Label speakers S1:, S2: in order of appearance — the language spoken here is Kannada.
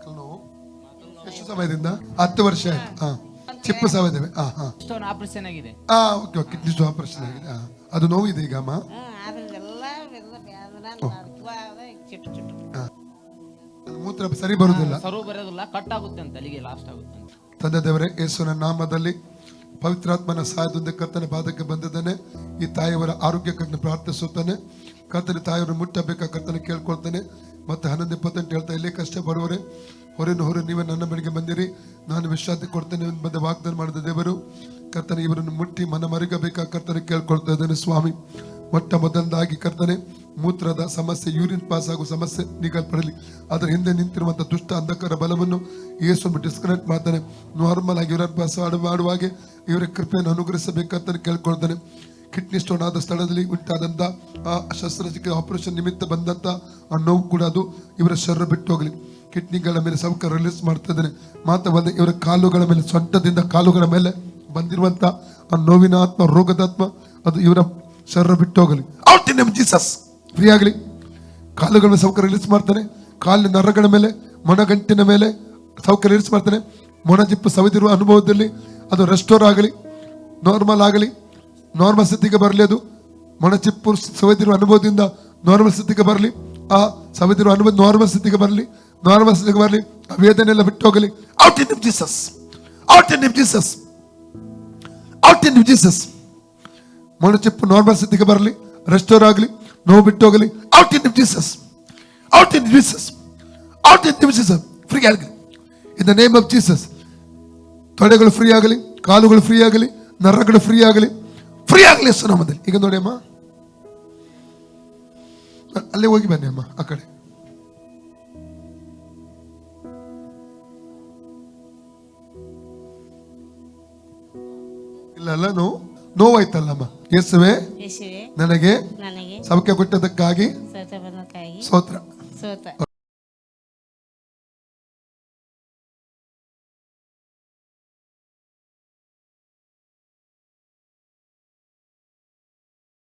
S1: ಮಕ್ಕಳು ನೋವು ಎಷ್ಟು ಸಮಯದಿಂದ? 10 ವರ್ಷ ಆಯ್ತು. ಚಿಪ್ಪು ಸವದಿವೆ.
S2: ಸ್ಟೋನ್ ಆಪರೇಷನ್ ಆಗಿದೆ.
S1: Okay okay, kidney stone operation ಆಗಿದೆ. ಅದು ನೋವು ಇದೆ ಈಗ ಅಮ್ಮ. ಮೂತ್ರ ಸರಿ ಬರುವುದಿಲ್ಲ,
S2: ಸರು ಬರೋದಿಲ್ಲ, ಕಟ್ ಆಗುತ್ತೆ ಅಂತ, ಅಲ್ಲಿಗೆ ಲಾಸ್ಟ್ ಆಗುತ್ತೆ ಅಂತ.
S1: ತಂದೆ ದೇವರೇ, ಯೇಸುವಿನ ನಾಮದಲ್ಲಿ ಪವಿತ್ರಾತ್ಮನ ಸಹಾಯದಿಂದ ಕರ್ತನ ಪಾದಕ್ಕೆ ಬಂದಿದ್ದಾನೆ. ಈ ತಾಯಿಯವರ ಆರೋಗ್ಯಕ್ಕಾಗಿ ಪ್ರಾರ್ಥಿಸುತ್ತಾನೆ. ಕರ್ತನ ತಾಯಿಯವರು ಮುಟ್ಟಬೇಕಾ ಕರ್ತನ ಕೇಳ್ಕೊಳ್ತಾನೆ. ಮತ್ತೆ 11:28 ಹೇಳ್ತಾ, ಇಲ್ಲೇ ಕಷ್ಟ ಬರುವರೆ ಹೊರೆ ನೀವೇ ನನ್ನ ಬಳಿಗೆ ಬಂದಿರಿ, ನಾನು ವಿಶ್ರಾಂತಿ ಕೊಡ್ತೇನೆ ಎಂಬ ವಾಗ್ದಾನ ಮಾಡಿದ ದೇವರು ಕರ್ತನೆ ಇವರನ್ನು ಮುಟ್ಟಿ ಮನ ಮರುಗಬೇಕಾ ಕರ್ತನೆ ಕೇಳ್ಕೊಳ್ತಾ ಇದ್ದಾನೆ. ಸ್ವಾಮಿ, ಮೊಟ್ಟ ಮೊದಲದಾಗಿ ಕರ್ತನೆ ಮೂತ್ರದ ಸಮಸ್ಯೆ, ಯೂರಿನ್ ಪಾಸ್ ಆಗೋ ಸಮಸ್ಯೆ ನಿಗಲ್ಪಡಲಿ. ಅದರ ಹಿಂದೆ ನಿಂತಿರುವಂತಹ ದುಷ್ಟ ಅಂಧಕಾರ ಬಲವನ್ನು ಯೇಸು ಡಿಸ್ಕನೆಕ್ಟ್ ಮಾಡ್ತಾನೆ. ನಾರ್ಮಲ್ ಆಗಿ ಯೂರಿನ್ ಪಾಸ್ ಮಾಡುವಾಗೆ ಇವರ ಕೃಪೆಯನ್ನು ಅನುಗ್ರಹಿಸಬೇಕಂತ ಕೇಳ್ಕೊಳ್ತಾನೆ. ಕಿಡ್ನಿ ಸ್ಟೋನ್ ಆದ ಸ್ಥಳದಲ್ಲಿ ಉಂಟಾದಂತ ಆ ಶಸ್ತ್ರಚಿಕಿತ್ಸೆ ಆಪರೇಷನ್ ನಿಮಿತ್ತ ಬಂದಂತ ಆ ನೋವು ಕೂಡ ಅದು ಇವರ ಶರೀರ ಬಿಟ್ಟು ಹೋಗಲಿ. ಕಿಡ್ನಿಗಳ ಮೇಲೆ ಸೌಖ್ಯ ರಿಲೀಸ್ ಮಾಡ್ತಾ ಇದ್ದಾನೆ. ಮಾತ್ರವಲ್ಲದೆ ಇವರ ಕಾಲುಗಳ ಮೇಲೆ, ಸೊಂಟದಿಂದ ಕಾಲುಗಳ ಮೇಲೆ ಬಂದಿರುವಂತ ಆ ನೋವಿನ ಆತ್ಮ, ರೋಗದ ಆತ್ಮ, ಅದು ಇವರ ಶರೀರ ಬಿಟ್ಟು ಹೋಗಲಿ. ಔಟ್ ಇನ್ ನೇಮ್ ಜೀಸಸ್. ಫ್ರೀ ಆಗಲಿ. ಕಾಲುಗಳ ಮೇಲೆ ಸೌಖ್ಯ ರಿಲೀಸ್ ಮಾಡ್ತಾನೆ. ಕಾಲಿನ ನರಗಳ ಮೇಲೆ, ಮೊಣಗಂಟಿನ ಮೇಲೆ ಸೌಖ್ಯ ರಿಲೀಸ್ ಮಾಡ್ತಾನೆ. ಮೊಣಜಿಪ್ಪು ಸವಿದಿರುವ ಅನುಭವದಲ್ಲಿ ಅದು ರೆಸ್ಟೋರ್ ಆಗಲಿ, ನಾರ್ಮಲ್ ಆಗಲಿ, ನಾರ್ಮಲ್ ಸ್ಥಿತಿಗೆ ಬರಲಿ. ಅದು ಮೊಣಚಿಪ್ಪು ಸವಿದಿರುವ ಅನುಭವದಿಂದ ನಾರ್ಮಲ್ ಸ್ಥಿತಿಗೆ ಬರಲಿ. ಆ ಸವಿದಿರುವ ಅನುಭವ ನಾರ್ಮಲ್ ಸ್ಥಿತಿಗೆ ಬರಲಿ, ನಾರ್ಮಲ್ ಸ್ಥಿತಿಗೆ ಬರಲಿ. ಆ ವೇದನೆ ಎಲ್ಲ ಬಿಟ್ಟು ಹೋಗಲಿ. Out in Jesus, out in Jesus, out in Jesus. ಮೊಣಚಿಪ್ಪು ನಾರ್ಮಲ್ ಸ್ಥಿತಿಗೆ ಬರಲಿ, ರೆಸ್ಟೋರ್ ಆಗಲಿ, ನೋವು ಬಿಟ್ಟು ಹೋಗಲಿ. Out in Jesus, out in Jesus, out in Jesus. Free ಆಗಲಿ in the name of Jesus. ತೊಡೆಗಳು ಫ್ರೀ ಆಗಲಿ, ಕಾಲುಗಳು ಫ್ರೀ ಆಗಲಿ, ನರಗಳು ಫ್ರೀ ಆಗಲಿ, ಫ್ರೀ ಆಗಲಿ ಹೆಸರು ನಾಮದಲ್ಲಿ. ಈಗ ನೋಡಿ ಅಮ್ಮ, ಅಲ್ಲೇ ಹೋಗಿ ಬನ್ನಿ ಅಮ್ಮ, ಆ ಕಡೆ. ಇಲ್ಲ ನೋವಾಯ್ತಲ್ಲಮ್ಮ. ಯೇಸುವೆ, ನನಗೆ ಸೌಖ್ಯ ಕೊಟ್ಟದಕ್ಕಾಗಿ ಸ್ತೋತ್ರ.